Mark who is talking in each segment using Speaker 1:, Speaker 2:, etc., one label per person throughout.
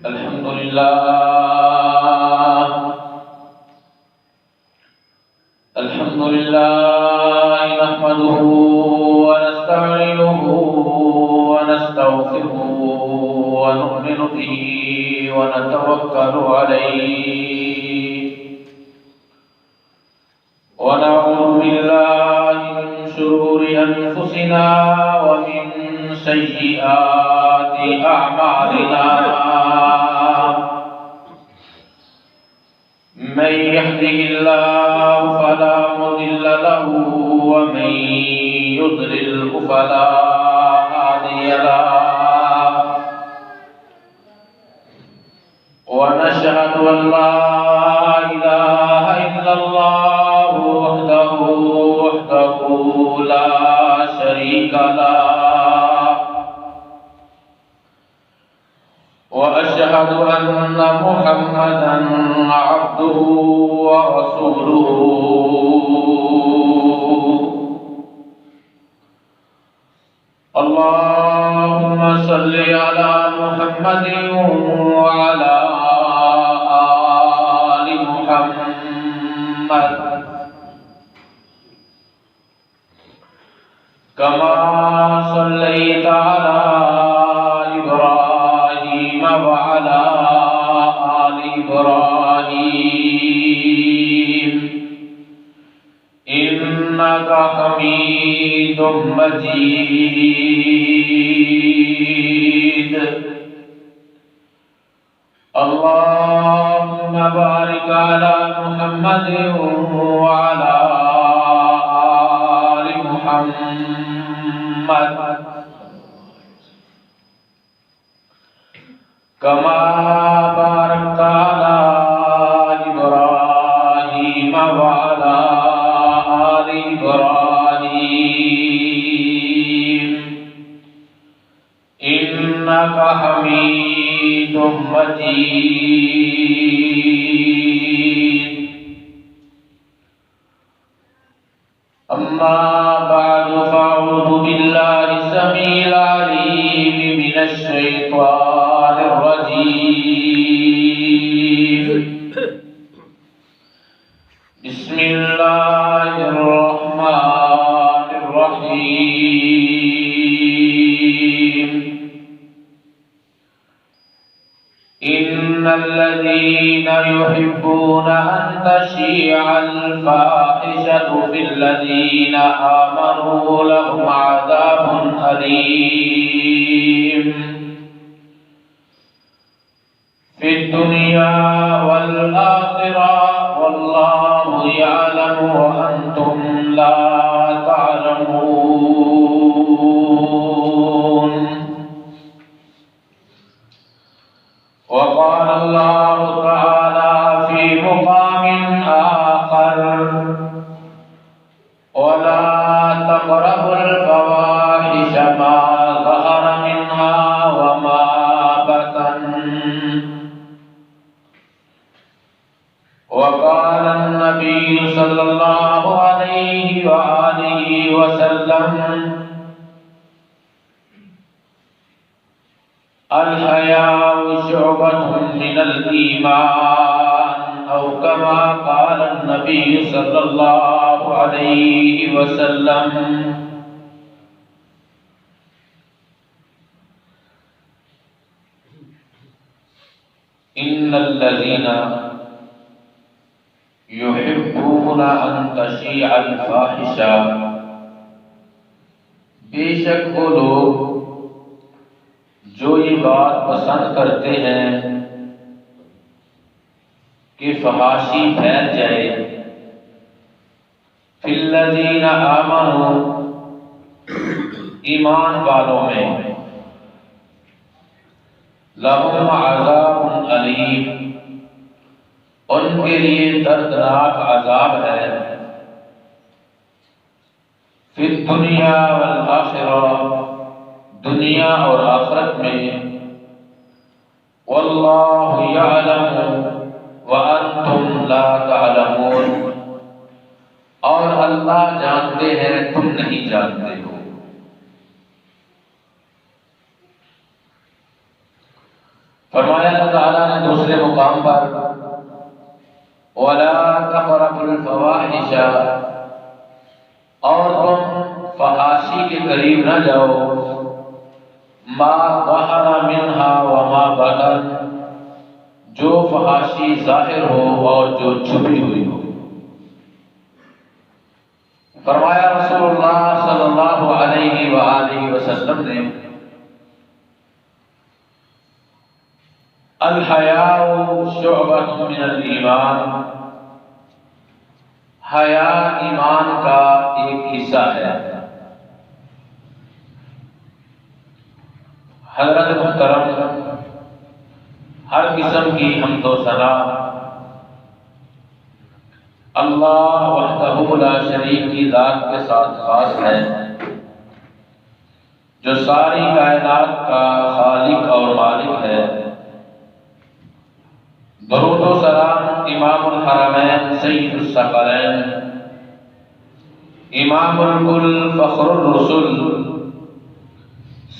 Speaker 1: الحمد لله نحمده ونستعينه ونستغفره ونؤمن به ونتوكل عليه ونعوذ بالله من شرور أنفسنا ومن سيئات أعمالنا من يهده الله فلا مضل له ومن يضلل فلا هادي له ونشهد أن لا إله إلا الله وحده لا شريك له وأشهد أن محمدًا عبده ورسوله اللهم صل على محمد وعلى آل محمد كما صليت على إبراهيم وعلى آل إبراهيم إنك حميد مجيد اللهم بارك على محمد وعلى آل محمد كما باركت على إبراهيم وعلى آل إبراهيم إنك حميد مجيد أما بعد فأعوذ بالله السميع العليم من الشيطان الرجيم بسم الله الرحمن الرحيم إن الذين يحبون أن تشيع الفاحشة في الذين آمنوا لهم عذاب أليم في الدنيا والآخرة والله يعلم وأنتم لا تعلمون وقال الله تعالى في مقام آخر ولا تقربوا الفواحش ما ظهر منها وما بطن وقال النبي صلى الله عليه وآله وسلم الحياء شعبة من الإيمان أو كما قال النبي صلى الله عليه وسلم إن الذين يحبون أن تشيع الفاحشة بے شک وہ لوگ جو یہ بات پسند کرتے ہیں کہ فحاشی پھیل جائے فی الذین آمنوا ایمان والوں میں لہم عذاب علیم ان کے لیے دردناک عذاب ہے فی الدنیا والآخرہ دنیا اور آخرت میں واللہ یعلم وانتم لا تعلمون اور اللہ جانتے ہیں تم نہیں جانتے ہو فرمایا اللہ تعالیٰ نے دوسرے مقام پر وَلَا تَقْرَبُوا الْفَوَاحِشَ، اور تم فحاشی کے قریب نہ جاؤ، ما ظہر منہا وما بطن، جو فحاشی ظاہر ہو اور جو چھپی ہوئی ہو۔ فرمایا رسول اللہ صلی اللہ علیہ وآلہ وسلم نے الحیاء شعبۃ من الایمان، حیا ایمان کا ایک حصہ ہے۔ حضرت محترم، ہر قسم کی حمد و ثنا اللہ وحدہ لا شریک کی ذات کے ساتھ خاص ہے، جو ساری کائنات کا خالق اور مالک ہے۔ درود و سلام امام الحرمین سید الثقلین، امام الکل فخر الرسل،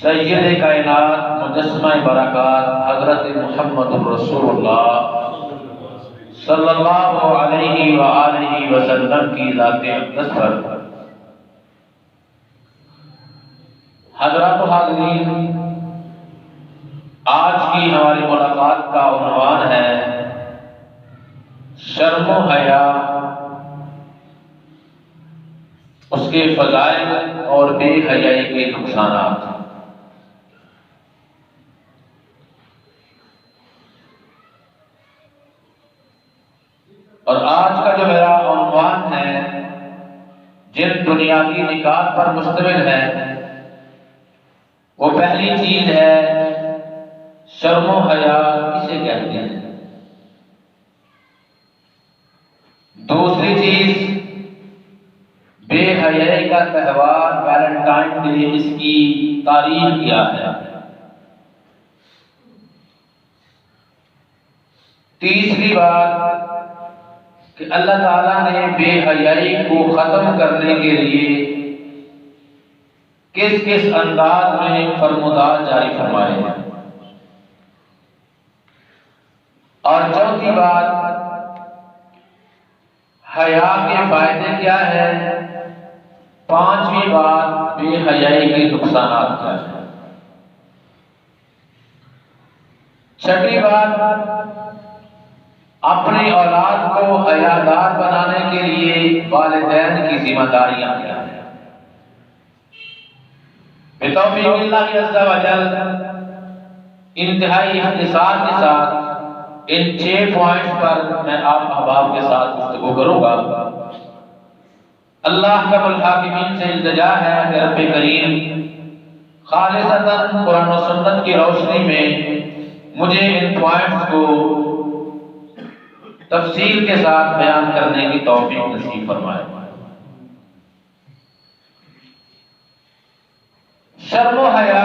Speaker 1: سید کائنات مجسمہ برکات حضرت محمد رسول اللہ صلی اللہ علیہ وآلہ وسلم کی ذات اقدس پر۔ حضرات و حاضرین، آج کی ہماری ملاقات کا عنوان ہے شرم و حیا، اس کے فضائل اور بے حیائی کے نقصانات۔ اور آج کا جو میرا عنوان ہے جن بنیادی نکات پر مشتمل ہے، وہ پہلی چیز ہے شرم و حیا کسے کہتے ہیں، دوسری چیز بے حیائی کا تہوار ویلنٹائن ڈے، اس کی تاریخ کیا ہے، تیسری بات کہ اللہ تعالیٰ نے بے حیائی کو ختم کرنے کے لیے کس کس انداز میں فرمودات جاری فرمائے ہیں، اور چوتھی بات حیا کے فائدے کیا ہیں، پانچویں بات بے حیائی کے نقصانات کیا ہیں، چھٹی بات اپنی اولاد کو حیادار بنانے کے لیے والدین کی ذمہ داریاں کیا ہیں۔ بتوفیق اللہ عز و جل انتہائی اختصار کے ساتھ ان 6 پوائنٹس پر میں آپ احباب کے ساتھ گفتگو کروں گا۔ اللہ رب الحاکمین سے التجا ہے کہ رب کریم خالصتاً قرآن و سنت کی روشنی میں مجھے ان پوائنٹس کو تفصیل کے ساتھ بیان کرنے کی توفیق نصیب فرمائے۔ شرم و حیا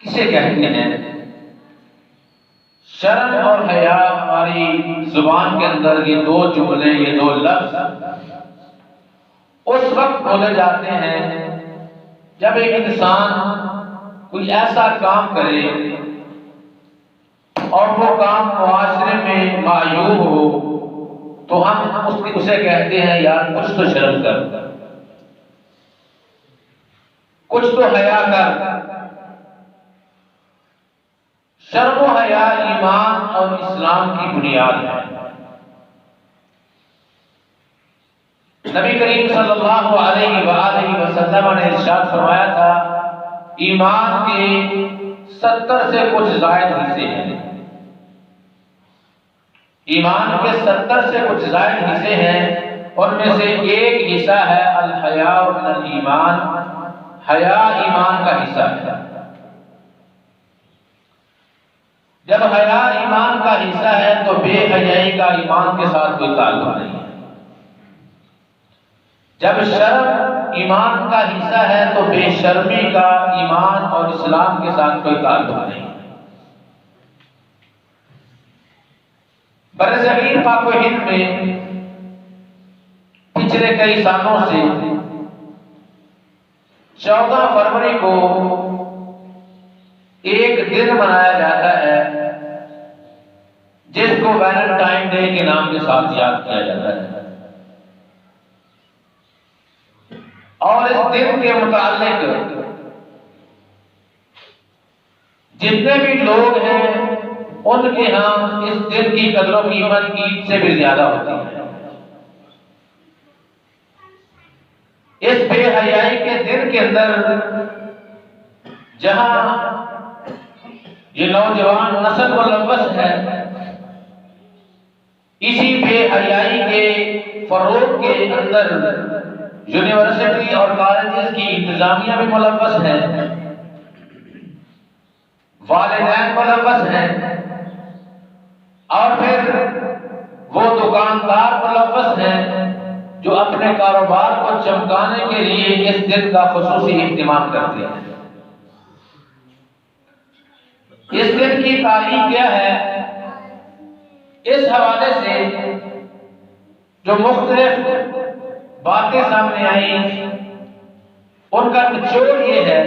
Speaker 1: کسے کہتے ہیں؟ شرم اور حیا ہماری زبان کے اندر یہ دو جملے، یہ دو لفظ اس وقت بولے جاتے ہیں جب ایک انسان کوئی ایسا کام کرے اور وہ کام معاشرے میں معیوب ہو تو ہم اسے کہتے ہیں یار کچھ تو شرم کر، کچھ تو حیا کر۔ شرم و حیا ایمان اور اسلام کی بنیاد ہے۔ نبی کریم صلی اللہ علیہ وآلہ وسلم نے ارشاد فرمایا تھا ایمان کے 70 سے کچھ زائد حصے ہیں، ایمان کے 70 سے کچھ زائد حصے ہیں، ان میں سے ایک حصہ ہے الحیاء من الایمان، حیا ایمان کا حصہ ہے۔ جب حیا ایمان کا حصہ ہے تو بے حیائی کا ایمان کے ساتھ کوئی تعلق نہیں ہے۔ جب شرم ایمان کا حصہ ہے تو بے شرمی کا ایمان اور اسلام کے ساتھ کوئی تعلق نہیں ہے۔ برصغیر پاک و ہند میں پچھلے کئی سالوں سے 14 فروری کو ایک دن منایا جاتا ہے جس کو ویلنٹائن ڈے کے نام کے ساتھ یاد کیا جاتا ہے، اور اس دن کے متعلق جتنے بھی لوگ ہیں ان کے ہاں اس دن کی قدر و قیمت عید سے بھی زیادہ ہوتی ہے۔ اس بے حیائی کے دن کے اندر جہاں یہ نوجوان نسل ملوث ہے، اسی بے حیائی کے فروغ کے اندر یونیورسٹی اور کالجز کی انتظامیہ بھی ملوث ہے، والدین ملوث ہیں، اور پھر وہ دکاندار ملوث ہیں جو اپنے کاروبار کو چمکانے کے لیے اس دن کا خصوصی اہتمام کرتے ہیں۔ اس دن کی تاریخ کیا ہے؟ اس حوالے سے جو مختلف باتیں سامنے آئی ان کا نچوڑ یہ ہے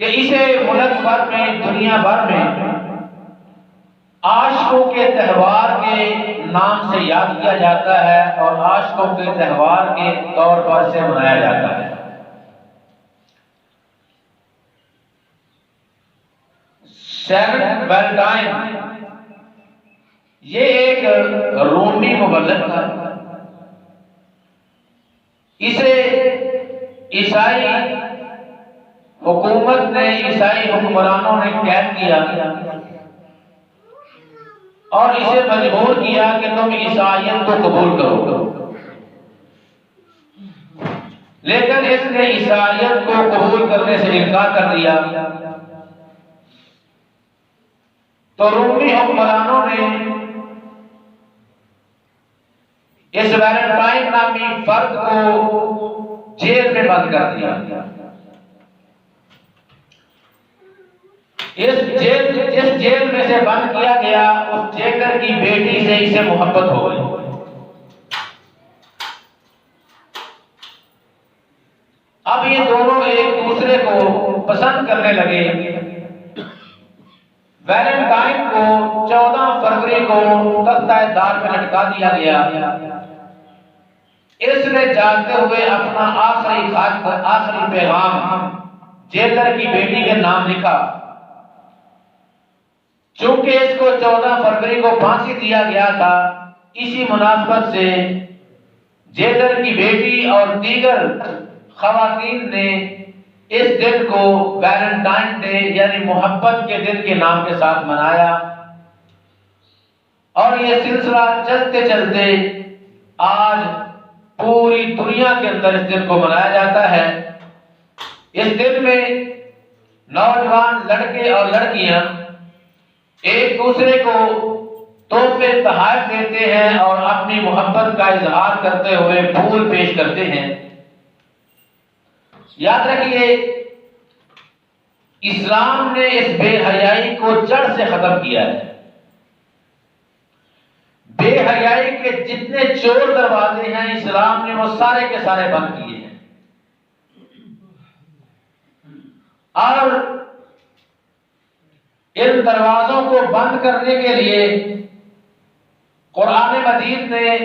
Speaker 1: کہ اسے ملک بھر میں، دنیا بھر میں عاشقوں کے تہوار کے نام سے یاد کیا جاتا ہے اور عاشقوں کے تہوار کے طور پر سے منایا جاتا ہے۔ سینٹ ویلنٹائن یہ ایک رومی مبلغ تھا، اسے عیسائی حکومت نے، عیسائی حکمرانوں نے قید کیا اور اسے مجبور کیا کہ تم عیسائیت کو قبول کرو، لیکن اس نے عیسائیت کو قبول کرنے سے انکار کر دیا۔ تو رومی حکمرانوں نے اس ویلنٹائن نامی فرد کو جیل میں بند کر دیا۔ جس جیل میں سے بند کیا گیا اس جیلر کی بیٹی سے اسے محبت ہو گئی۔ اب یہ دونوں ایک دوسرے کو پسند کرنے لگے۔ ویلنٹائن کو 14 فروری کو تختہ دار میں لٹکا دیا گیا۔ اس نے جاگتے ہوئے اپنا آخری پیغام جیلر کی بیٹی کے نام لکھا۔ چونکہ اس کو 14 فروری کو پھانسی دیا گیا تھا، اسی مناسبت سے جیلر کی بیٹی اور دیگر خواتین نے اس دن کو ویلنٹائن ڈے یعنی محبت کے دن کے نام کے ساتھ منایا، اور یہ سلسلہ چلتے چلتے آج پوری دنیا کے اندر اس دن کو منایا جاتا ہے۔ اس دن میں نوجوان لڑکے اور لڑکیاں ایک دوسرے کو تحفے تحائف دیتے ہیں اور اپنی محبت کا اظہار کرتے ہوئے پھول پیش کرتے ہیں۔ یاد رکھیے، اسلام نے اس بے حیائی کو جڑ سے ختم کیا ہے۔ بے حیائی کے جتنے چور دروازے ہیں اسلام نے وہ سارے کے سارے بند کیے ہیں، اور ان دروازوں کو بند کرنے کے لیے قرآن مجید نے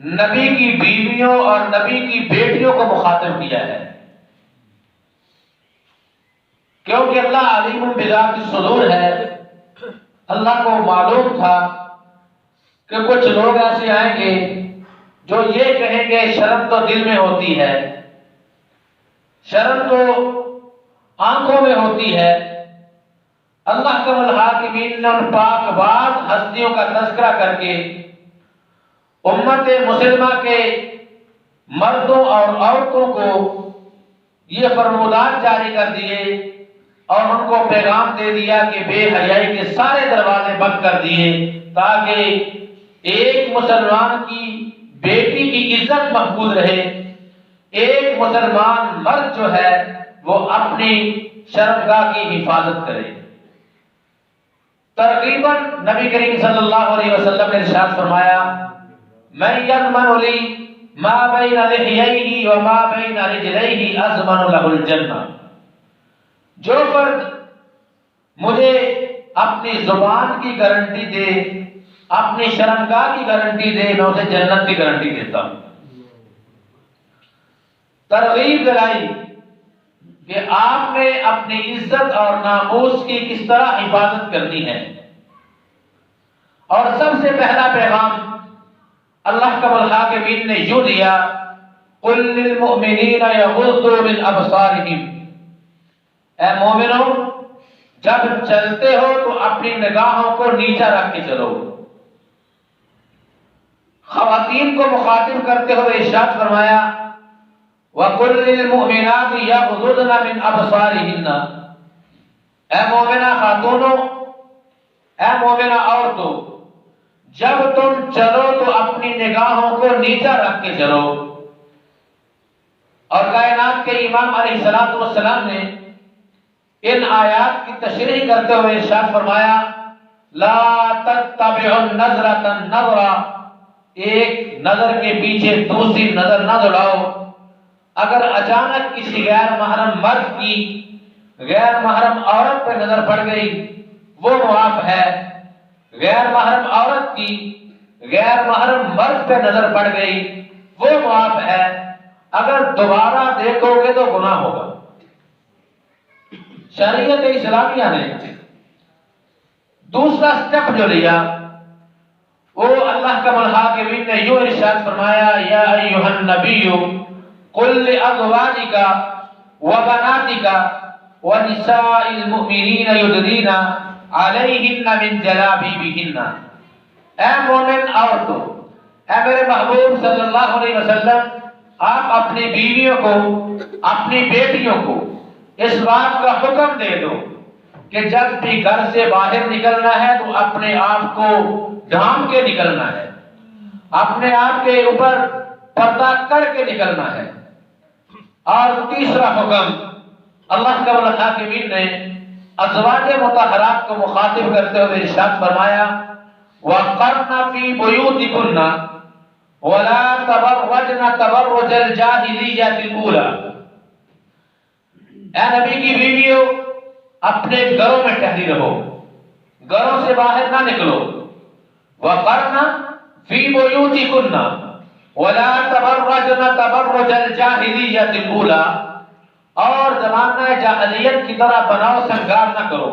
Speaker 1: نبی کی بیویوں اور نبی کی بیٹیوں کو مخاطب کیا ہے، کیونکہ اللہ علیم بذات الصدور ہے۔ اللہ کو معلوم تھا کہ کچھ لوگ ایسے آئیں گے جو یہ کہیں گے شرم تو دل میں ہوتی ہے، شرم تو آنکھوں میں ہوتی ہے۔ اللہ کم الحاکمین نے ان پاک باز ہستیوں کا تذکرہ کر کے امت مسلمہ کے مردوں اور عورتوں کو یہ فرمودات جاری کر دیے اور ان کو پیغام دے دیا کہ بے حیائی کے سارے دروازے بند کر دیے، تاکہ ایک مسلمان کی بیٹی کی عزت محفوظ رہے، ایک مسلمان مرد جو ہے وہ اپنی شرمگاہ کی حفاظت کرے۔ تقریباً نبی کریم صلی اللہ علیہ وسلم نے ارشاد فرمایا، من یضمن لی ما بین لحییہ وما بین رجلیہ اضمن لہ الجنہ۔ جو فرد مجھے اپنی زبان کی گارنٹی دے، اپنی شرمگاہ کی گارنٹی دے، میں اسے جنت کی گارنٹی دیتا ہوں۔ ترغیب دلائی کہ آپ نے اپنی عزت اور ناموس کی کس طرح حفاظت کرنی ہے۔ اور سب سے پہلا پیغام اللہ رب العالمین نے یوں دیا، قُلْ لِلْمُؤْمِنِينَ يَغُضُّوا مِنْ أَبْصَارِهِمْ، اے مومنوں جب چلتے ہو تو اپنی نگاہوں کو نیچا رکھ کے چلو۔ خواتین کو مخاطب کرتے ہوئے ارشاد فرمایا، وَقُلْ لِلْمُؤْمِنَاتِ يَغْضُضْنَ مِنْ أَبْصَارِهِنَّ، اے مومنہ خاتونوں، اے مومنہ عورتوں، جب تم چلو تو اپنی نگاہوں کو نیچا رکھ کے چلو۔ اور کائنات کے امام علیہ الصلوۃ والسلام نے ان آیات کی تشریح کرتے ہوئے ارشاد فرمایا، لا تتبعوا النظرۃ النظرہ، ایک نظر کے پیچھے دوسری نظر نہ دوڑاؤ۔ اگر اچانک کسی غیر محرم مرد کی غیر محرم عورت پہ نظر پڑ گئی وہ معاف ہے، غیر محرم عورت کی غیر محرم مرد پہ نظر پڑ گئی وہ معاف ہے، اگر دوبارہ دیکھو گے تو گناہ ہوگا۔ شریعت اسلامیہ نے دوسرا سٹیپ جو لیا وہ اللہ کا الحاکمین نے یوں ارشاد فرمایا، یا ایھا النبی قل لازواجک وبناتک ونساء المؤمنین یدنین علیہن من جلابیبہن، اے مومن عورتوں، اے میرے محبوب صلی اللہ علیہ وسلم، آپ اپنی بیویوں کو، اپنی بیٹیوں کو اس بات کا حکم دے دو کہ جب بھی گھر سے باہر نکلنا ہے تو اپنے آپ کو ڈھانپ کے نکلنا ہے، اپنے آپ کے اوپر پردہ کر کے نکلنا ہے۔ اور تیسرا حکم اللہ کا الحاکمین نے ازواج مطہرات کو مخاطب کرتے ہوئے ارشاد فرمایا، وَقَرْنَ فِي بُيُوتِكُنَّ وَلَا تَبَرَّجْنَ تَبَرُّجَ الْجَاهِلِيَّةِ الْأُولَى، اے نبی کی بیویوں اپنے گھروں میں ٹھہری رہو، گھروں سے باہر نہ نکلو۔ وَقَرْنَ فِي بُيُوتِكُنَّ وَلَا تَبَرَّجْنَ تَبَرُّجَ الْجَاهِلِيَّةِ الْأُولَى، اور زمانہ جاہلیت کی طرح بناؤ سنگار نہ کرو،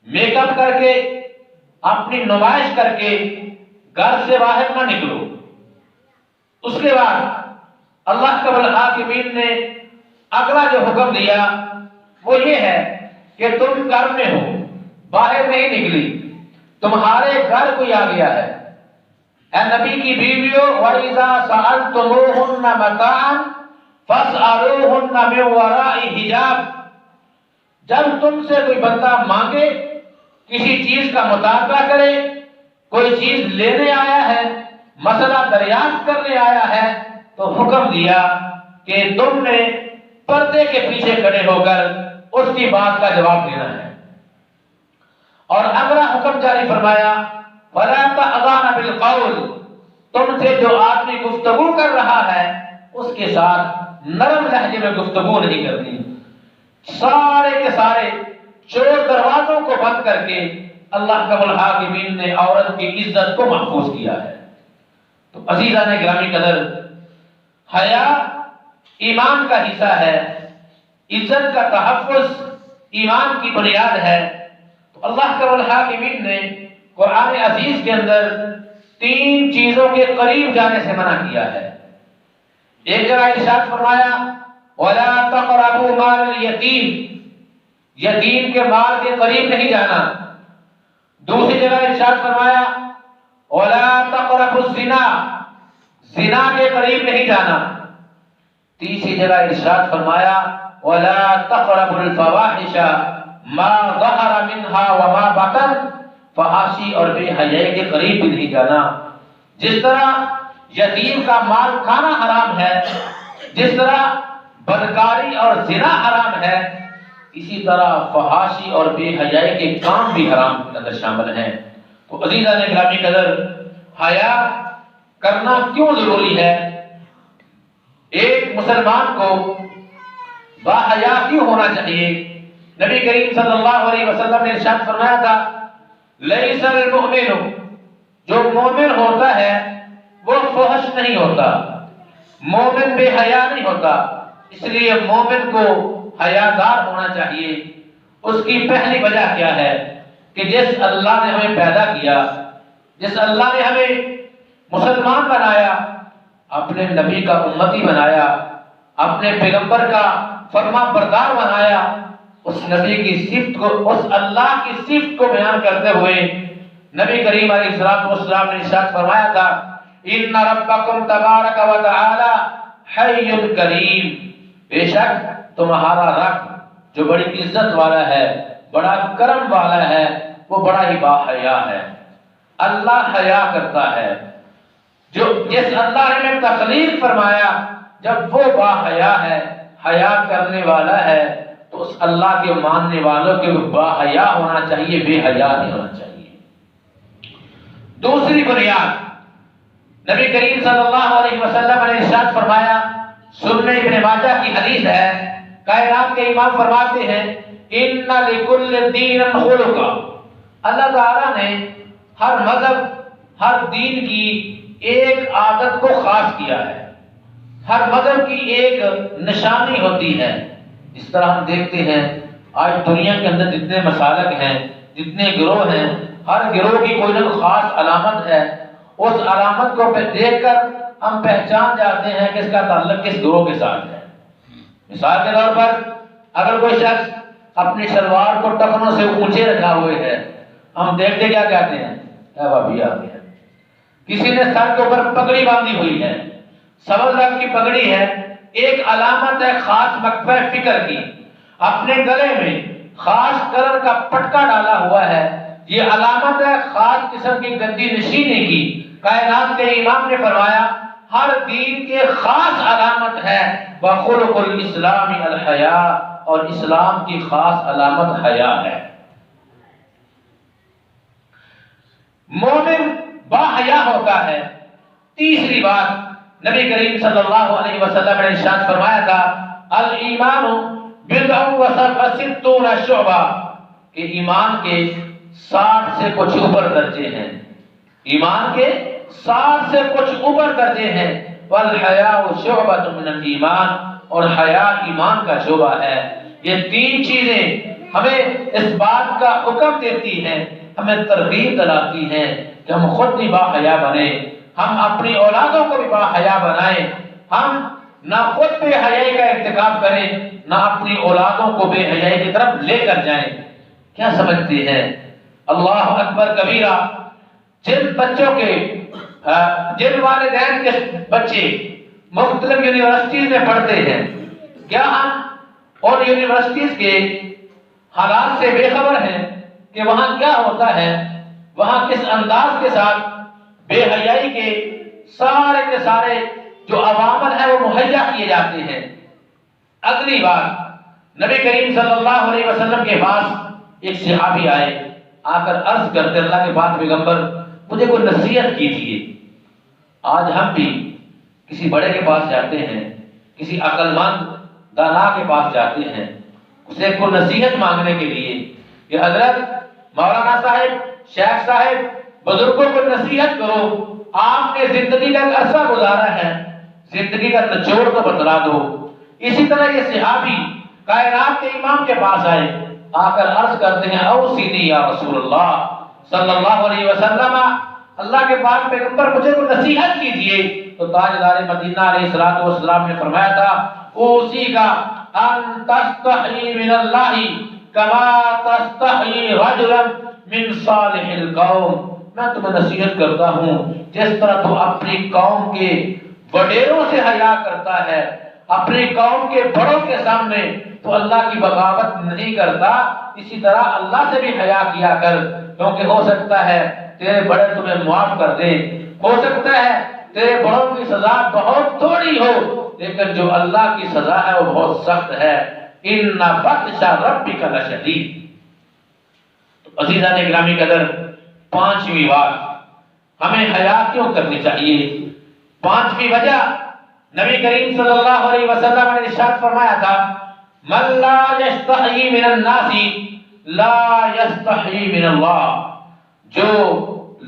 Speaker 1: میک اپ کر کے اپنی نمائش کر کے گھر سے باہر نہ نکلو۔ اس کے بعد اللہ رب العالمین نے اگلا جو حکم دیا وہ یہ ہے کہ تم گھر میں ہو، باہر نہیں نکلی، تمہارے گھر کوئی آ گیا ہے، اے نبی کی بیویوں، وَإِذَا سَأَلْتُمُوهُنَّ مَتَاعًا فَاسْأَلُوهُنَّ مِنْ وَرَاءِ حِجَابٍ، جب تم سے کوئی بندہ مانگے، کسی چیز کا مطالبہ کرے، کوئی چیز لینے آیا ہے، مسئلہ دریافت کرنے آیا ہے، تو حکم دیا کہ تم نے پردے کے پیچھے کھڑے ہو کر اس کی بات کا جواب دینا ہے۔ اور اگلا حکم جاری فرمایا، وَلَا تَخْضَعْنَ بِالْقَوْلِ، تم سے جو آدمی گفتگو کر رہا ہے اس کے ساتھ نرم لہجے میں گفتگو نہیں کرنی۔ سارے کے سارے چور دروازوں کو بند کر کے اللہ رب العالمین نے عورت کی عزت کو محفوظ کیا ہے۔ تو عزیزان گرامی قدر، حیا ایمان کا حصہ ہے، عزت کا تحفظ ایمان کی بنیاد ہے۔ تو اللہ رب العالمین نے قرآن عزیز کے اندر 3 چیزوں کے قریب جانے سے منع کیا ہے۔ ایک جگہ ارشاد فرمایا، وَلَا تَقْرَبُوا مَالَ الْيَتِيمِ، یتیم کے مال کے قریب نہیں جانا۔ دوسری جگہ ارشاد فرمایا، وَلَا تَقْرَبُوا الزِّنَا، زنا کے قریب نہیں جانا۔ تیسری جگہ ارشاد فرمایا، وَلَا تَقْرَبُوا الْفَوَاحِشَ مَا ظَهَرَ مِنْهَا وَمَا بَطَنَ، فحاشی اور بے حیائی کے قریب بھی نہیں جانا۔ جس طرح یتیم کا مال کھانا حرام ہے، جس طرح بدکاری اور زنا حرام ہے، اسی طرح فحاشی اور بے حیائی کے کام بھی حرام کے اندر شامل ہیں۔ تو عزیزان گرامی قدر، حیا کرنا کیوں ضروری ہے؟ ایک مسلمان کو باحیا کیوں ہونا چاہیے؟ نبی کریم صلی اللہ علیہ وسلم نے ارشاد فرمایا تھا لیس المؤمن، جو مومن ہوتا ہے وہ فحش نہیں ہوتا، مومن بے حیا نہیں ہوتا۔ اس لیے مومن کو حیادار ہونا چاہیے۔ اس کی پہلی وجہ کیا ہے کہ جس اللہ نے ہمیں پیدا کیا، جس اللہ نے ہمیں مسلمان بنایا، اپنے نبی کا امتی بنایا، اپنے پیغمبر کا فرما بردار بنایا، اس نبی کی صفت کو، اس اللہ کی صفت کو بیان کرتے ہوئے نبی کریم علیہ الصلوۃ والسلام نے ارشاد فرمایا تھا ان ربکم تبارک و تعالی حی کریم، بے شک تمہارا رب جو بڑی عزت والا ہے، بڑا کرم والا ہے، وہ بڑا ہی باحیا ہے۔ اللہ حیا کرتا ہے۔ جو جس اللہ نے ہمیں تخلیق فرمایا، جب وہ باحیا ہے، حیا کرنے والا ہے، تو اس اللہ کے ماننے والوں کے باحیا ہونا چاہیے، بے حیا نہیں ہونا چاہیے۔ دوسری بنیاد، نبی کریم صلی اللہ علیہ وسلم نے ارشاد فرمایا، سنن ابن ماجہ کی حدیث ہے، کائنات کے امام فرماتے ہیں ان لکل دین خلقا، اللہ تعالیٰ نے ہر مذہب، ہر دین کی ایک عادت کو خاص کیا ہے، ہر مذہب کی ایک نشانی ہوتی ہے۔ اس طرح ہم دیکھتے ہیں آج دنیا کے اندر جتنے مسالک ہیں، جتنے گروہ ہیں، ہر گروہ کی کوئی نہ خاص علامت ہے۔ اس علامت کو دیکھ کر ہم پہچان جاتے ہیں کہ اس کا تعلق کس گروہ کے ساتھ ہے۔ مثال کے طور پر اگر کوئی شخص اپنی شلوار کو ٹخنوں سے اونچے رکھا ہوئے ہے، ہم دیکھتے کیا کہتے ہیں، اے بھابی آ گیا۔ کسی نے سر کے اوپر پگڑی باندھی ہوئی ہے، سبز رنگ کی پگڑی ہے، ایک علامت ہے خاص مکتبہ فکر کی، اپنے گلے میں خاص کلر کا پٹکا ڈالا ہوا ہے، یہ علامت ہے خاص قسم کی گدی نشینے کی۔ کائنات کے امام نے فرمایا ہر دین کے خاص علامت ہے، وَخُلُقُ الْإِسْلَامِ الْحَيَاءُ، اور اسلام کی خاص علامت حیا ہے۔ مومن باحیا ہوتا ہے۔ تیسری بات، نبی کریم صلی اللہ علیہ وسلم نے ارشاد فرمایا تھا الایمان بضع وستون شعبہ، کہ ایمان کے 60 سے کچھ اوپر درجے ہیں، ایمان کے 60 سے کچھ اوپر درجے ہیں، والحیاء شعبۃ من الایمان، اور حیا ایمان کا شعبہ ہے۔ یہ تین چیزیں ہمیں اس بات کا حکم دیتی ہیں، ہمیں ترغیب دلاتی ہیں کہ ہم خود بھی باحیا بنیں، ہم اپنی اولادوں کو بھی باحیا بنائیں، ہم نہ خود بے حیائی کا ارتکاب کریں، نہ اپنی اولادوں کو بے حیائی کی طرف لے کر جائیں۔ کیا سمجھتے ہیں؟ اللہ اکبر کبیرہ، جن بچوں کے جن والدین کے بچے مختلف یونیورسٹیز میں پڑھتے ہیں، کیا ہم اور یونیورسٹیز کے حالات سے بے خبر ہیں کہ وہاں کیا ہوتا ہے، وہاں کس انداز کے ساتھ بے حیائی کے سارے کے سارے جو عوامل ہیں وہ مہیا کیے جاتے ہیں۔ اگلی بات، نبی کریم صلی اللہ علیہ وسلم کے پاس ایک صحابی آئے، آ کر عرض کرتے اللہ کے پاک پیغمبر مجھے کوئی نصیحت کیجیے۔ آج ہم بھی کسی بڑے کے پاس جاتے ہیں، کسی عقل مند دانا کے پاس جاتے ہیں، اسے کوئی نصیحت مانگنے کے لیے کہ حضرت مولانا صاحب، شیخ صاحب، بزرگوں کو نصیحت کرو، آپ نے زندگی کا ایک عرصہ گزارا ہے، زندگی کا نچوڑ تو بتلا دو۔ اسی طرح یہ صحابی کائنات کے امام کے پاس آئے، آ کر عرض کرتے ہیں اوصینی یا رسول اللہ صلی اللہ علیہ وسلم، اللہ کے پاک پیغمبر مجھے کوئی نصیحت کیجیے۔ تو تاجدار مدینہ علیہ الصلوۃ والسلام نے فرمایا تھا اوصیکا ان تستحی من اللہ کما تستحی رجلا من صالح القوم، میں تمہیں نصیحت کرتا ہوں جس طرح تو اپنی قوم کے وڈیروں سے حیا کرتا ہے، اپنی قوم کے بڑوں کے سامنے تو اللہ کی بغاوت نہیں کرتا، اسی طرح اللہ سے بھی حیا کیا کر، کیونکہ ہو سکتا ہے تیرے بڑے تمہیں معاف کر دیں، ہو سکتا ہے تیرے بڑوں کی سزا بہت تھوڑی ہو، لیکن جو اللہ کی سزا ہے وہ بہت سخت ہے۔ ان بطش ربک لشدید۔ تو عزیزان گرامی قدر، پانچویں بات، ہمیں حیا کیوں کرنی چاہیے؟ پانچویں وجہ، نبی کریم صلی اللہ علیہ وسلم نے ارشاد فرمایا تھا من لا یستحی من الناس لا یستحی من اللہ، جو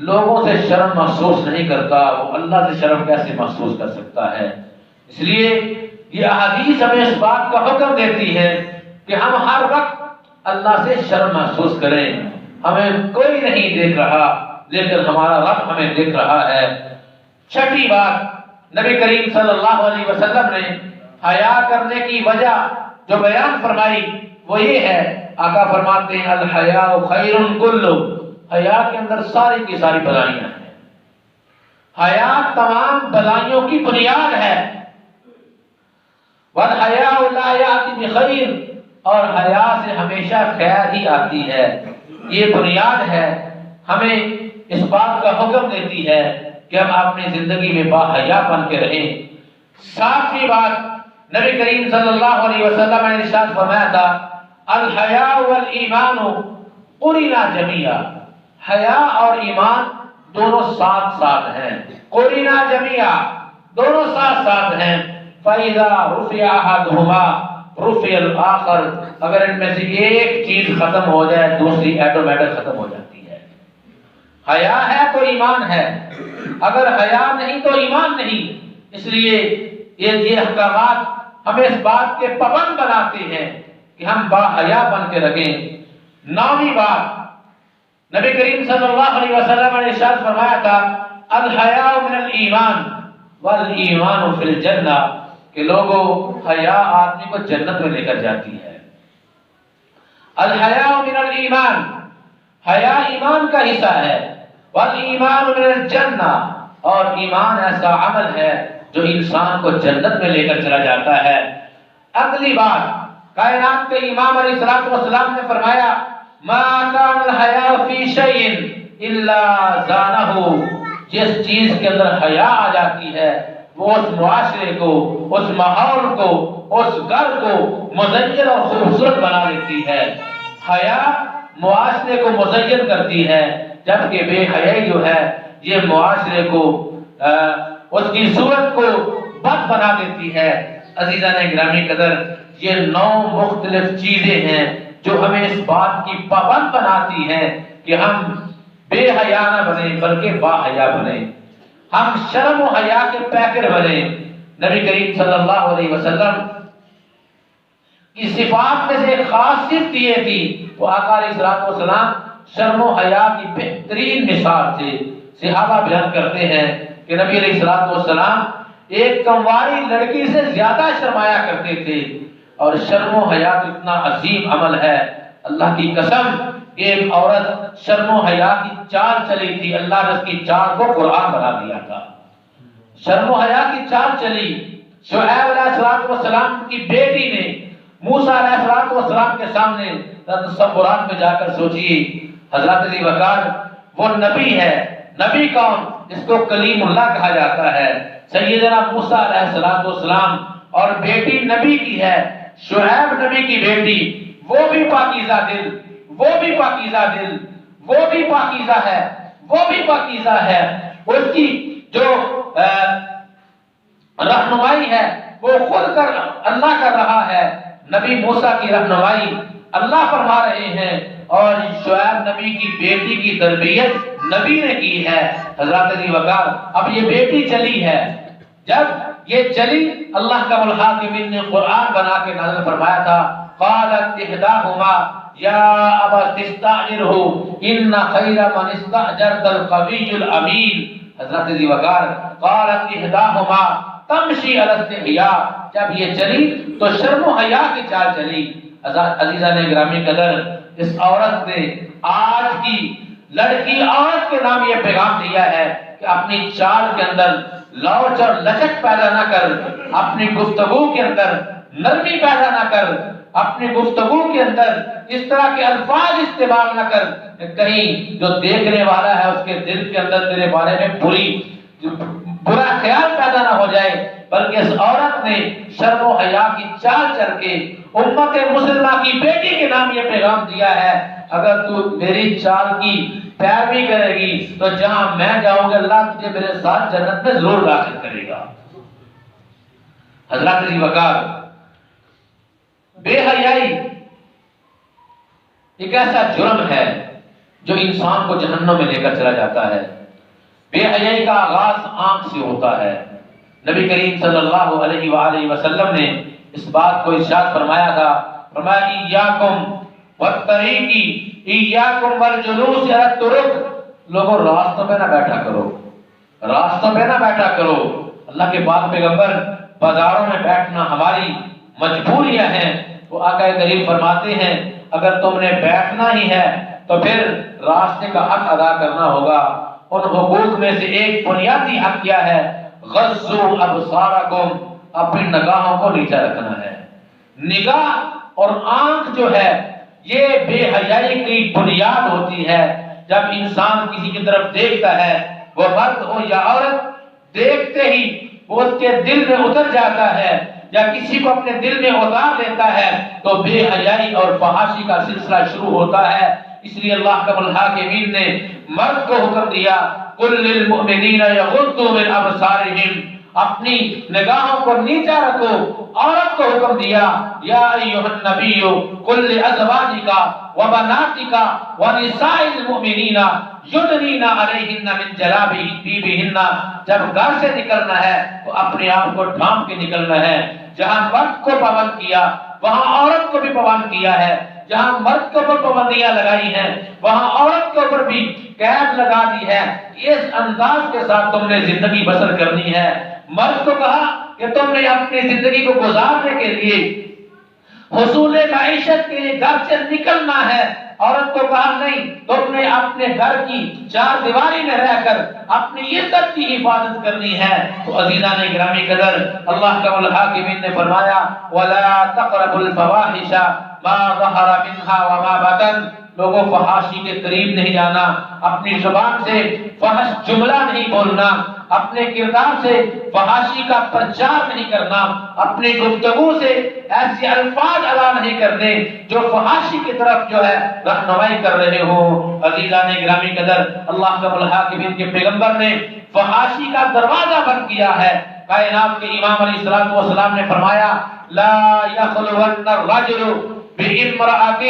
Speaker 1: لوگوں سے شرم محسوس نہیں کرتا وہ اللہ سے شرم کیسے محسوس کر سکتا ہے؟ اس لیے یہ احادیث ہمیں اس بات کا حکم دیتی ہے کہ ہم ہر وقت اللہ سے شرم محسوس کریں۔ ہمیں کوئی نہیں دیکھ رہا لیکن ہمارا رب ہمیں دیکھ رہا ہے۔ چھٹی بات نبی کریم صلی اللہ علیہ وسلم نے حیا کرنے کی وجہ جو بیان فرمائی وہ یہ ہے، آقا فرماتے ہیں الحیاء خیر کلہ، حیا کے اندر ساری کی ساری بلائیاں ہیں، حیا تمام بلائیوں کی بنیاد ہے۔ والحیاء لا یأتی بخیر، اور حیا سے ہمیشہ خیر ہی آتی ہے، یہ بنیاد ہے۔ ہمیں اس بات کا حکم دیتی ہے کہ ہم اپنی زندگی میں باحیا بن کے رہیں۔ ساتویں بات نبی کریم صلی اللہ علیہ وسلم نے ارشاد فرمایا تھا الحیاء والایمان قرنا جميعا، حیا اور ایمان دونوں ساتھ ساتھ ہیں، قرنا جميعا دونوں ساتھ ساتھ ہیں۔ فَإِذَا رُفِعَ أَحَدُهُمَا رُفِعَ الْآخَرُ، اگر ان میں سے ایک چیز ختم ہو جائے دوسری آٹومیٹک ختم ہو جاتی ہے۔ حیا ہے تو ایمان ہے، اگر حیا نہیں تو ایمان نہیں۔ اس لیے یہ احکامات ہمیں اس بات کے پابند بناتے ہیں کہ ہم باحیا بن کے رہیں۔ نویں بات نبی کریم صلی اللہ علیہ وسلم نے ارشاد فرمایا تھا الحیاء من الایمان والایمان فی الجنہ، کہ لوگوں حیا آدمی کو جنت میں لے کر جاتی ہے۔ الحیاء من الایمان، حیا ایمان کا حصہ ہے، والایمان من الجنہ، اور ایمان ایسا عمل ہے جو انسان کو جنت میں لے کر چلا جاتا ہے۔ اگلی بات کائنات کے امام علیہ الصلوۃ والسلام نے فرمایا ما کان الحیاء فی شیء الا زانہ، جس چیز کے اندر حیا آ جاتی ہے وہ اس معاشرے کو، اس ماحول کو، اس گھر کو مزین اور خوبصورت بنا دیتی ہے۔ حیا معاشرے کو مزین کرتی ہے، جبکہ بے حیائی جو ہے یہ معاشرے کو اس کی صورت کو بد بنا دیتی ہے۔ عزیزان گرامی قدر، یہ 9 مختلف چیزیں ہیں جو ہمیں اس بات کی پابند بناتی ہیں کہ ہم بے حیا نہ بنیں بلکہ باحیا بنیں، ہم شرم و حیا کے پیکر بنیں۔ نبی کریم صلی اللہ علیہ وسلم کی صفات میں سے ایک خاص صفت یہ تھی، وہ آقا علیہ الصلوۃ والسلام شرم و حیا کی بہترین مثال تھے۔ صحابہ بیان کرتے ہیں کہ نبی علیہ الصلوۃ والسلام ایک کنواری لڑکی سے زیادہ شرمایا کرتے تھے، اور شرم و حیا اتنا عظیم عمل ہے، اللہ کی قسم ایک عورت شرم و حیا کی چال چلی تھی، اللہ نے اس کی چال کو قرآن بنا دیا تھا۔ شرم و حیا کی چال چلی، شعیب علیہ السلام کی بیٹی نے موسیٰ علیہ السلام کے سامنے تصورات میں جا کر سوچیے، حضرت ذی وقار وہ نبی ہے، نبی کون؟ جس کو کلیم اللہ کہا جاتا ہے، سیدنا موسیٰ علیہ السلام، اور بیٹی نبی کی ہے شعیب نبی کی بیٹی، وہ بھی پاکیزہ دل، وہ بھی پاکیزہ دل، وہ بھی پاکیزہ ہے، وہ بھی پاکیزہ ہے، اس کی جو رہنمائی ہے وہ خود کر اللہ کر رہا ہے، نبی موسیٰ کی رہنمائی اللہ فرما رہے ہیں، اور شعیب نبی کی بیٹی کی تربیت نبی نے کی ہے۔ حضرت ذی وقار اب یہ بیٹی چلی ہے، جب یہ چلی اللہ کا الحاکمین نے قرآن بنا کے نازل فرمایا تھا قالت احداہما یا ابا استاجرہ ان خیر من استاجرت القوی الامین۔ حضرت ذی وقار قالت احداہما تمشی علی استحیاء، جب یہ چلی تو شرم و حیا کی چال چلی۔ عزیزان گرامی قدر، اس عورت نے آج کی لڑکی عورت کے نام یہ پیغام دیا ہے کہ اپنی چال کے اندر لوچ اور لچک پیدا نہ کر، اپنی گفتگو کے اندر نرمی پیدا نہ کر، اپنی گفتگو کے اندر اس طرح کے الفاظ استعمال نہ کر کہ کہیں جو دیکھنے والا ہے اس کے دل کے اندر تیرے بارے میں برا خیال پیدا نہ ہو جائے، بلکہ اس عورت نے شرم و حیا کی چال چل کے امت مسلمہ کی بیٹی کے نام یہ پیغام دیا ہے اگر تو میری چال کی پیروی کرے گی تو جہاں میں جاؤں گا اللہ تجھے میرے ساتھ جنت میں ضرور داخل کرے گا۔ حضرت ذی وقار بے ایک ایسا جرم ہے جو انسان کو جہنم میں لے کر چلا جاتا ہے۔ بے حیائی کا آغاز آنکھ سے ہوتا ہے۔ نبی کریم صلی اللہ علیہ وآلہ وسلم نے اس بات کو ارشاد فرمایا تھا، فرمایا ایاکم والطریقی ایاکم والجلوس علی الطرق، لوگوں راستوں پہ نہ بیٹھا کرو، راستوں پہ نہ بیٹھا کرو۔ اللہ کے پاک پیغمبر بازاروں میں بیٹھنا ہماری مجبوریاں ہیں، وہ آقا کریم فرماتے ہیں اگر تم نے بیٹھنا ہی ہے تو پھر راستے کا حق ادا کرنا ہوگا۔ ان حقوق میں سے ایک بنیادی حق کیا ہے؟ غضوا ابصارکم، اپنی نگاہوں کو نیچا رکھنا ہے۔ نگاہ اور آنکھ جو ہے یہ بے حیائی کی بنیاد ہوتی ہے۔ جب انسان کسی کی طرف دیکھتا ہے، وہ مرد ہو یا عورت، دیکھتے ہی وہ اس کے دل میں اتر جاتا ہے، یا کسی کو اپنے دل میں اتار لیتا ہے تو بے حیائی اور فحاشی کا سلسلہ شروع ہوتا ہے۔ اس لیے اللہ رب العالمین نے مرد کو حکم دیا قل للمؤمنین یغضوا من ابصارہم، اپنی نگاہوں کو نیچا رکھو۔ عورت کو حکم دیا یا ایھا النبی قل لازواجک وبناتک ونساء المؤمنین یدنین علیہن من جلابیبہن، جب گھر سے نکلنا ہے تو اپنے آپ کو ڈھانپ کے نکلنا ہے۔ جہاں مرد کو پابند کیا وہاں عورت کو بھی پابند کیا ہے، جہاں مرد کے اوپر پابندیاں لگائی ہیں وہاں عورت کے اوپر بھی قید لگا دی ہے۔ اس انداز کے ساتھ تم نے زندگی بسر کرنی ہے۔ مرد کو کہا کہ تم نے اپنی زندگی کو گزارنے کے لیے، حصول معیشت کے لیے گھر سے نکلنا ہے۔ عورت کو کہا نہیں، تم نے اپنے گھر کی چار دیواری میں رہ کر اپنی عزت کی حفاظت کرنی ہے۔ تو عزیزان گرامی قدر، اللہ رب العالمین نے فرمایا وَلَا تَقْرَبُوا الْفَوَاحِشَ مَا ظَهَرَ مِنْهَا وَمَا بَطَنَ، لوگوں فحاشی کے قریب نہیں جانا، اپنی زبان سے فحش جملہ نہیں بولنا، اپنے کردار سے فحاشی کا پرچار نہیں کرنا، اپنی گفتگو سے ایسے الفاظ ادا نہیں کرنے جو فحاشی کی طرف جو ہے رہنمائی کر رہے ہو۔ عزیزان گرامی قدر، اللہ رب العالمین کے پیغمبر نے فحاشی کا دروازہ بند کیا ہے۔ کائنات کے امام علیہ الصلوۃ والسلام نے فرمایا لا یخلون الرجل بامرأۃ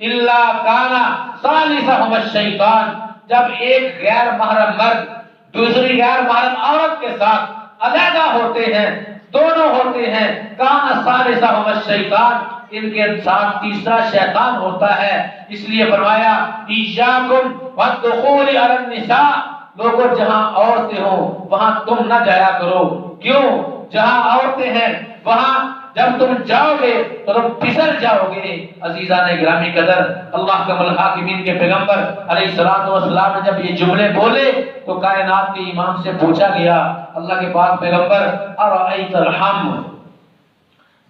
Speaker 1: الا کان ثالثہما الشیطان، جب ایک غیر محرم مرد دوسری غیر محرم عورت کے ساتھ علیحدہ ہوتے ہیں، دونوں ہوتے ہیں، کان ثالثہما الشیطان، ان کے ساتھ تیسرا شیطان ہوتا ہے۔ اس لیے فرمایا ایاکم والدخول علی النساء، لوگوں جہاں عورتیں ہوں وہاں تم نہ جایا کرو۔ کیوں؟ جہاں عورتیں ہیں وہاں جب تم جاؤ گے تو تم پھسل جاؤ گے۔ عزیزان گرامی قدر، اللہ رب العالمین کے پیغمبر علیہ الصلوۃ والسلام نے جب یہ جملے بولے تو کائنات کے امام سے پوچھا گیا اللہ کے پاک پیغمبر ارأیت الحم،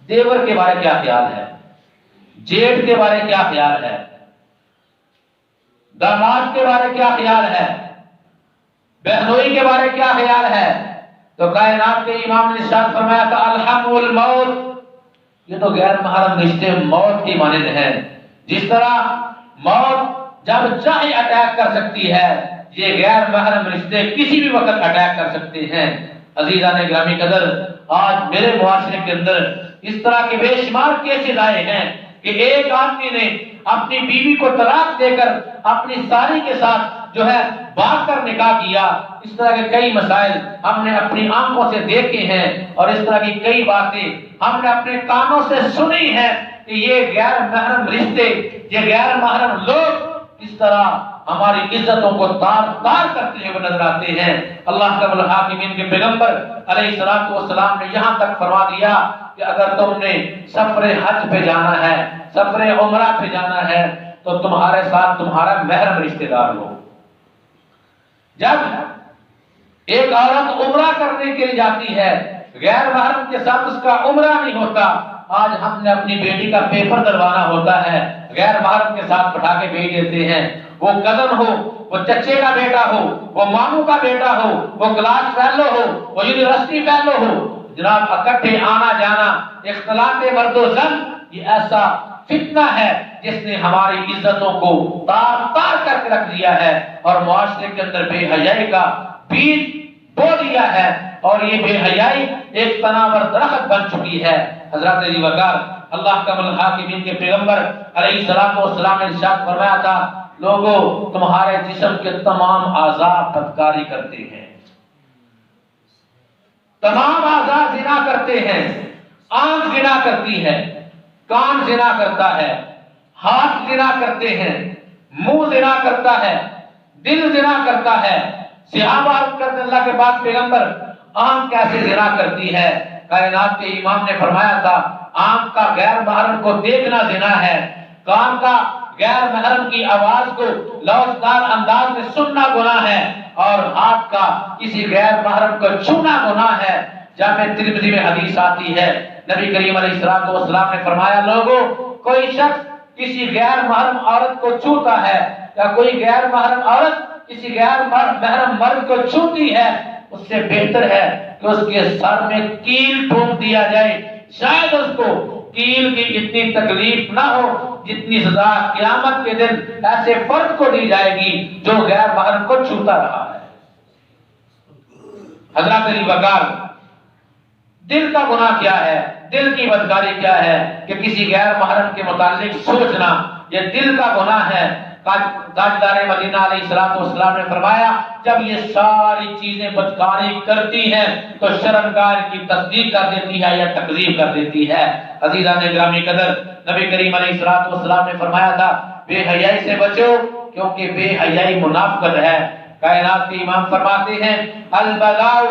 Speaker 1: دیور کے بارے کیا خیال ہے، جیٹ کے بارے کیا خیال ہے، داماد کے بارے کیا خیال ہے، بہنوئی کے بارے کیا خیال ہے؟ تو کائنات کے امام نے ارشاد فرمایا تھا الحم الموت، یہ تو غیر محرم رشتے موت کی مانند ہیں۔ جس طرح موت جب چاہے اٹیک کر سکتی ہے، یہ غیر محرم رشتے کسی بھی وقت اٹیک کر سکتے ہیں۔ عزیزان گرامی قدر، آج میرے معاشرے کے اندر اس طرح کے بے شمار کیسز آئے ہیں کہ ایک آدمی نے اپنی بیوی کو طلاق دے کر اپنی ساری کے ساتھ جو ہے بھاگ کر نکاح کیا۔ اس طرح کے کئی مسائل ہم نے اپنی آنکھوں سے دیکھے ہیں، اور اس طرح کی کئی باتیں ہم نے اپنے کانوں سے سنی ہیں کہ یہ غیر محرم رشتے، یہ غیر محرم لوگ اس طرح ہماری عزتوں کو تار تار کرتے ہوئے نظر آتے ہیں۔ اللہ رب العالمین کے پیغمبر علیہ الصلوۃ والسلام نے یہاں تک فرما دیا کہ اگر تم نے سفر حج پہ جانا ہے، سفر عمرہ پہ جانا ہے تو تمہارے ساتھ تمہارا محرم رشتہ دار ہو۔ جب ایک عورت عمرہ کرنے کے لیے جاتی ہے، غیر محرم کے ساتھ اس کا عمرہ نہیں ہوتا۔ آج ہم نے اپنی بیٹی کا پیپر دلوانا ہوتا ہے، غیر محرم کے ساتھ بٹھا کے بھیج دیتے ہیں، وہ کزن ہو، وہ چچے کا بیٹا ہو، وہ ماموں کا بیٹا ہو، وہ کلاس فیلو ہو، وہ یونیورسٹی فیلو ہو، جناب اکٹھے آنا جانا، اختلاط مرد و زن، یہ ایسا فتنہ ہے جس نے ہماری عزتوں کو تار تار کر کے رکھ دیا ہے، اور معاشرے کے اندر بے حیائی کا بیج بو دیا ہے، اور یہ بے حیائی ایک تناور درخت بن چکی ہے۔ حضرات علی وقار، اللہ کا الحاکمین کے پیغمبر علیہ السلام نے ارشاد فرمایا تھا، لوگوں تمہارے جسم کے تمام اعضاء بدکاری کرتے ہیں، تمام اعضاء زنا کرتے ہیں، آنکھ زنا کرتی ہے، کان زنا کرتا ہے، ہاتھ زنا کرتے ہیں، منہ زنا کرتا ہے، دل زنا کرتا ہے۔ صحابہ عرض کرتے اللہ کے بعد پیغمبر آنکھ کیسے زنا کرتی ہے؟ کائنات کے امام نے فرمایا تھا، آنکھ کا غیر محرم کو دیکھنا زنا ہے، کان کا غیر محرم کی آواز کو لوزدار انداز میں سننا گناہ ہے، اور ہاتھ کا کسی غیر محرم کو چھونا گناہ ہے۔ جامع ترمذی میں حدیث آتی ہے، نبی کریم علیہ السلام نے فرمایا، لوگوں کوئی شخص کسی غیر محرم عورت کو چھوتا ہے یا کوئی غیر محرم عورت کسی غیر محرم مرد کو چھوتی ہے، اس سے بہتر ہے کہ اس کے سر میں کیل ٹھوک دیا جائے، شاید اس کو کیل کی اتنی تکلیف نہ ہو جتنی سزا قیامت کے دن ایسے فرد کو دی جائے گی جو غیر محرم کو چھوتا رہا ہے۔ حضرات علی وقار، دل کا گناہ کیا ہے، دل کی بدکاری کیا ہے کہ کسی غیر محرم کے متعلق سوچنا، یہ دل کا گناہ ہے۔ تاجدار مدینہ علیہ السلام نے فرمایا، جب یہ ساری چیزیں بدکاری کرتی ہیں تو شرمگاہ کی تصدیق کر دیتی ہے یا تکذیب کر دیتی ہے۔ عزیزان گرامی قدر، نبی کریم علیہ السلام نے فرمایا تھا، بے حیائی سے بچو کیونکہ بے حیائی منافقت ہے۔ کائنات کے امام فرماتے ہیں، البغاء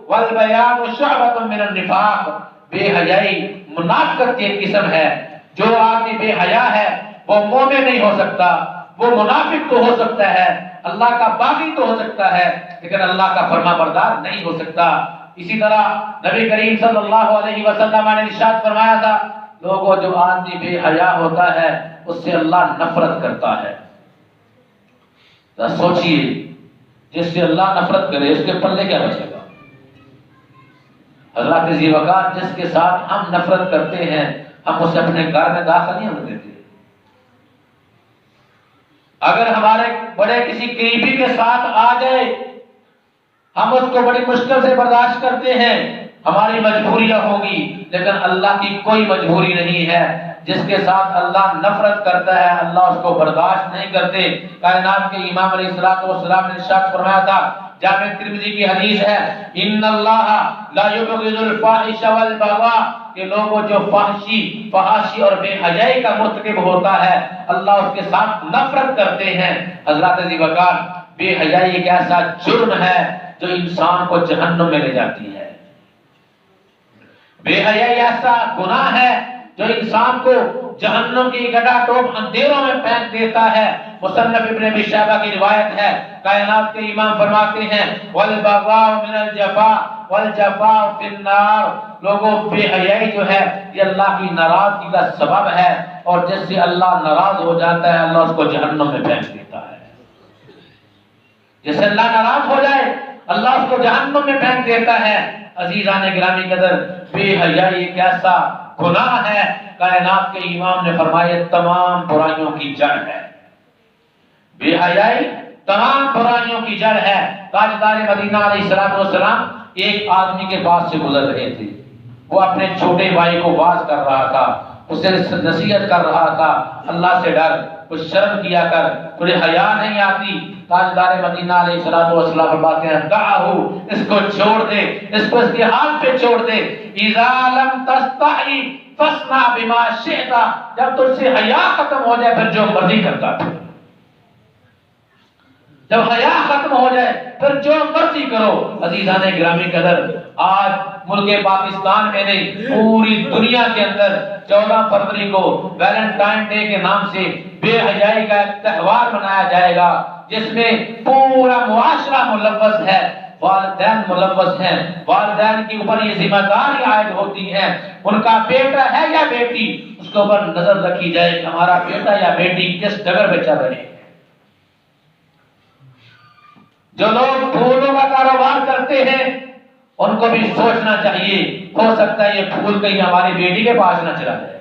Speaker 1: والبیان شعبۃ من النفاق، بے حیائی منافقت کی ایک قسم ہے۔ جو آدمی بے حیا ہے وہ مومن نہیں ہو سکتا، وہ منافق تو ہو سکتا ہے، اللہ کا باغی تو ہو سکتا ہے، لیکن اللہ کا فرما بردار نہیں ہو سکتا۔ اسی طرح نبی کریم صلی اللہ علیہ وسلم نے ارشاد فرمایا تھا، لوگوں جو آدمی بے حیا ہوتا ہے اس سے اللہ نفرت کرتا ہے۔ سوچئے، جس سے اللہ نفرت کرے اس کے پلے کیا بچے گا؟ حضرات ذی وقار، جس کے ساتھ ہم نفرت کرتے ہیں ہم اسے اپنے گھر میں داخل نہیں ہونے دیتے۔ اگر ہمارے بڑے کسی قریبی کے ساتھ آ جائے ہم اس کو بڑی مشکل سے برداشت کرتے ہیں، ہماری مجبوریاں ہوں گی، لیکن اللہ کی کوئی مجبوری نہیں ہے۔ جس کے ساتھ اللہ نفرت کرتا ہے اللہ اس کو برداشت نہیں کرتے۔ کائنات کے امام علیہ السلام نے ارشاد فرمایا تھا، جامع ترمذی کی حدیث ہے، ان اللہ لا یبغض الفاحش والبغاء، کہ لوگوں جو فحاشی اور بے حیائی کا مرتکب ہوتا ہے اللہ اس کے ساتھ نفرت کرتے ہیں۔ حضرات ذی وقار، بے حیائی ایک ایسا جرم ہے جو انسان کو جہنم میں لے جاتی ہے۔ بے حیائی ایسا گناہ ہے جو انسان کو جہنم کی گڈا ٹوپ اندھیروں میں پھینک دیتا ہے۔ مصنف ابن ابی شیبہ کی روایت ہے، کائنات کے امام فرماتے ہیں، والبغاء من الجفاء والجفاء فی النار، لوگوں بے حیائی جو ہے یہ اللہ کی ناراضگی کا سبب ہے، اور جس سے اللہ ناراض ہو جاتا ہے اللہ اس کو جہنم میں پھینک دیتا ہے۔ جس سے اللہ ناراض ہو جائے اللہ اس کو جہنم میں پھینک دیتا ہے۔ عزیزان گرامی قدر، بے حیائی ایک ایسا گناہ ہے، کائنات کے امام نے فرمایا تمام برائیوں کی جڑ ہے۔ بے حیائی تمام برائیوں کی جڑ ہے۔ تاجدار مدینہ علیہ السلام ایک آدمی کے پاس سے گزر رہے تھے، وہ اپنے چھوٹے بھائی کو واعظ کر رہا تھا، اسے نصیحت کر رہا تھا، اللہ سے ڈر، کچھ شرم کیا کر، تجھے حیا نہیں آتی؟ تاجدار مدینہ علیہ السلام فرماتے ہیں، دعہو، اس کو چھوڑ دے، اس کو اس کے حال پہ چھوڑ دے، اذا لم تستحی فاصنع بما شئت، جب تجھ سے حیا ختم ہو جائے پھر جو مرضی کرتا پھر، جب حیا ختم ہو جائے پھر جو مرضی کرو۔ عزیزان گرامی قدر، آج ملک پاکستان میں نہیں پوری دنیا کے اندر 14 فروری کو ویلنٹائن ڈے کے نام سے بے حیائی کا ایک تہوار منایا جائے گا، جس میں پورا معاشرہ ملوث ہے، والدین ملوث ہیں، والدین کے اوپر یہ ذمہ داری عائد ہوتی ہے، ان کا بیٹا ہے یا بیٹی اس کے اوپر نظر رکھی جائے کہ ہمارا بیٹا یا بیٹی کس ڈگر پہ چل رہے ہیں۔ جو لوگ پھولوں کا کاروبار کرتے ہیں ان کو بھی سوچنا چاہیے، ہو سکتا ہے یہ پھول کہیں ہماری بیٹی کے پاس نہ چلا جائے۔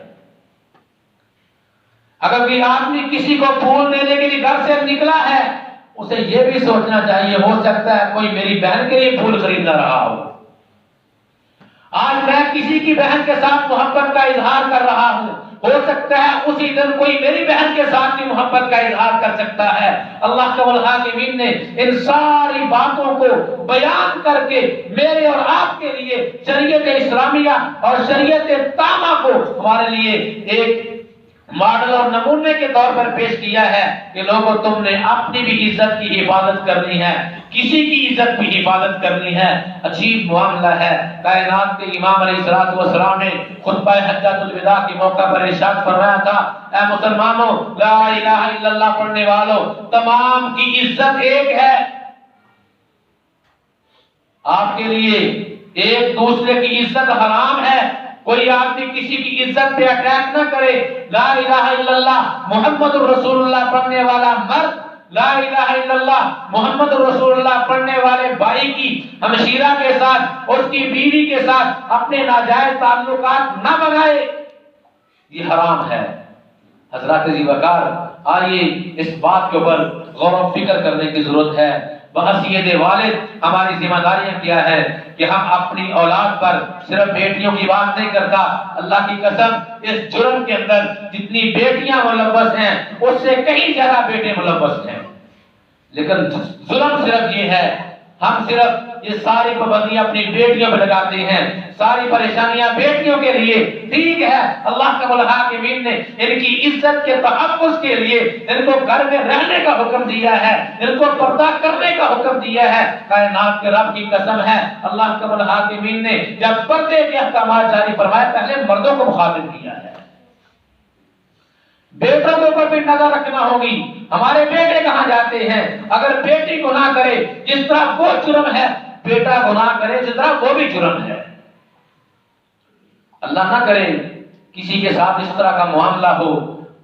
Speaker 1: اگر کوئی آدمی کسی کو پھول دینے کے لیے گھر سے نکلا ہے اسے یہ بھی سوچنا چاہیے، ہو سکتا ہے کوئی میری بہن کے لیے پھول خرید نہ رہا ہو۔ آج میں کسی کی بہن کے ساتھ محبت کا اظہار کر رہا ہوں، ہو سکتا ہے اسی دن کوئی میری بہن کے ساتھ بھی محبت کا اظہار کر سکتا ہے۔ اللہ رب العالمین نے ان ساری باتوں کو بیان کر کے میرے اور آپ کے لیے شریعت اسلامیہ اور شریعت تامہ کو ہمارے لیے ایک ماڈل اور نمونے کے طور پر پیش کیا ہے کہ لوگوں تم نے اپنی بھی عزت کی حفاظت کرنی ہے، کسی کی عزت کی حفاظت کرنی ہے۔ عجیب معاملہ ہے، کائنات کے امام علیہ السلام نے خطبہ حجۃ الوداع کے موقع پر ارشاد فرمایا تھا، اے مسلمانوں، لا الہ الا اللہ پڑھنے والوں، تمام کی عزت ایک ہے۔ آپ کے لیے ایک دوسرے کی عزت حرام ہے، کوئی آدمی کسی کی عزت پہ اٹیک نہ کرے۔ لا الہ الا اللہ محمد رسول اللہ پڑھنے والا مرد، لا الہ الا اللہ محمد رسول اللہ پڑھنے والے بھائی کی ہمشیرہ کے ساتھ، اس کی بیوی کے ساتھ اپنے ناجائز تعلقات نہ بنائے، یہ حرام ہے۔ حضرات ذی وقار، آئیے اس بات کے اوپر غور و فکر کرنے کی ضرورت ہے۔ بحیثیت والد ہماری ذمہ داریاں کیا ہے کہ ہم اپنی اولاد پر صرف بیٹیوں کی بات نہیں کرتا، اللہ کی قسم اس جرم کے اندر جتنی بیٹیاں ملوث ہیں اس سے کہیں زیادہ بیٹے ملوث ہیں، لیکن ظلم صرف یہ ہے ہم صرف یہ ساری پابندیاں اپنی بیٹیوں پہ لگاتے ہیں، ساری پریشانیاں بیٹیوں کے لیے۔ ٹھیک ہے، اللہ رب العالمین نے ان کی عزت کے تحفظ کے لیے ان کو گھر میں رہنے کا حکم دیا ہے، ان کو پردہ کرنے کا حکم دیا ہے۔ کائنات کے رب کی قسم ہے، اللہ رب العالمین نے جب پردے کے احکامات جاری فرمائے پہلے مردوں کو مخاطب کیا ہے۔ بیٹوں کے اوپر بھی نظر رکھنا ہوگی، ہمارے بیٹے کہاں جاتے ہیں؟ اگر بیٹی گناہ کرے جس طرح وہ جرم ہے، بیٹا گناہ کرے جس طرح وہ بھی جرم ہے۔ اللہ نہ کرے کسی کے ساتھ اس طرح کا معاملہ ہو،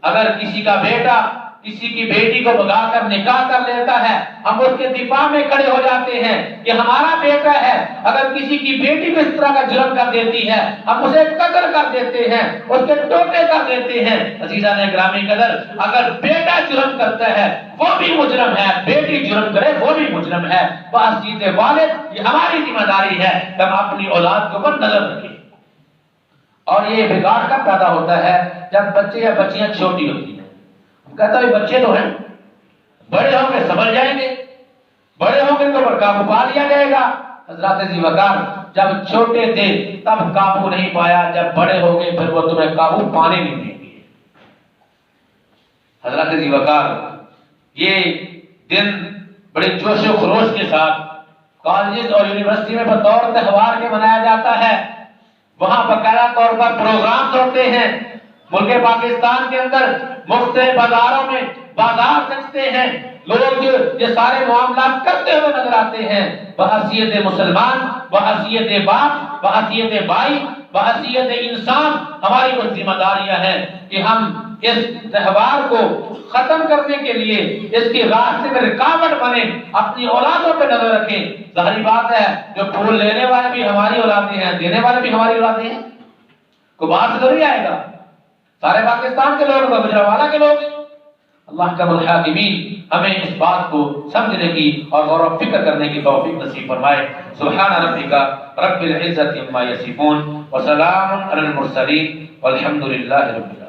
Speaker 1: اگر کسی کا بیٹا کسی کی بیٹی کو بھگا کر نکاح کر لیتا ہے، ہم اس کے دفاع میں کھڑے ہو جاتے ہیں کہ ہمارا بیٹا ہے۔ اگر کسی کی بیٹی کو اس طرح کا جرم کر دیتی ہے، ہم اسے قتل کر دیتے ہیں، اس کے ٹوٹے کر دیتے ہیں۔ عزیزان گرامی قدر، اگر بیٹا جرم کرتا ہے وہ بھی مجرم ہے، بیٹی جرم کرے وہ بھی مجرم ہے۔ بحیثیت والد یہ ہماری ذمہ داری ہے کہ ہم اپنی اولاد کے اوپر نظر رکھیں۔ اور یہ بگاڑ کب پیدا ہوتا ہے؟ جب بچے یا بچیاں چھوٹی ہوتی ہیں۔ کہتا ہے بچے تو ہیں، بڑے ہوں گے سمجھ جائیں گے، بڑے ہوں گے تو پر قابو پا لیا جائے گا۔ حضرات ذی وقار، جب چھوٹے تھے تب قابو نہیں پایا، جب بڑے ہو گئے پھر وہ تمہیں قابو پانے نہیں دیں گے۔ حضرات ذی وقار، یہ دن بڑے جوش و خروش کے ساتھ کالجز اور یونیورسٹی میں بطور تہوار کے منایا جاتا ہے۔ وہاں باقاعدہ طور پر پروگرامز ہوتے ہیں۔ ملک پاکستان کے اندر مختلف بازاروں میں بازار سجتے ہیں، لوگ یہ سارے معاملات کرتے ہوئے نظر آتے ہیں۔ بحیثیت مسلمان، بحیثیت باپ، بحیثیت بھائی، بحیثیت انسان، ہماری وہ ذمہ داریاں ہیں کہ ہم اس تہوار کو ختم کرنے کے لیے اس کی راستے میں رکاوٹ بنے، اپنی اولادوں پہ نظر رکھیں۔ ظاہری بات ہے جو پھول لینے والے بھی ہماری اولادیں ہیں، دینے والے بھی ہماری اولادیں ہیں، کوئی باہر سے نہیں آئے گا، سارے پاکستان کے لوگ گجرانوالہ کے لوگ ہیں۔ اللہ کا الحاکمین ہمیں اس بات کو سمجھنے کی اور غور و فکر کرنے کی توفیق نصیب فرمائے۔ سبحان ربک رب العزت عما یصفون وسلام علی المرسلین والحمد للہ رب العالمین۔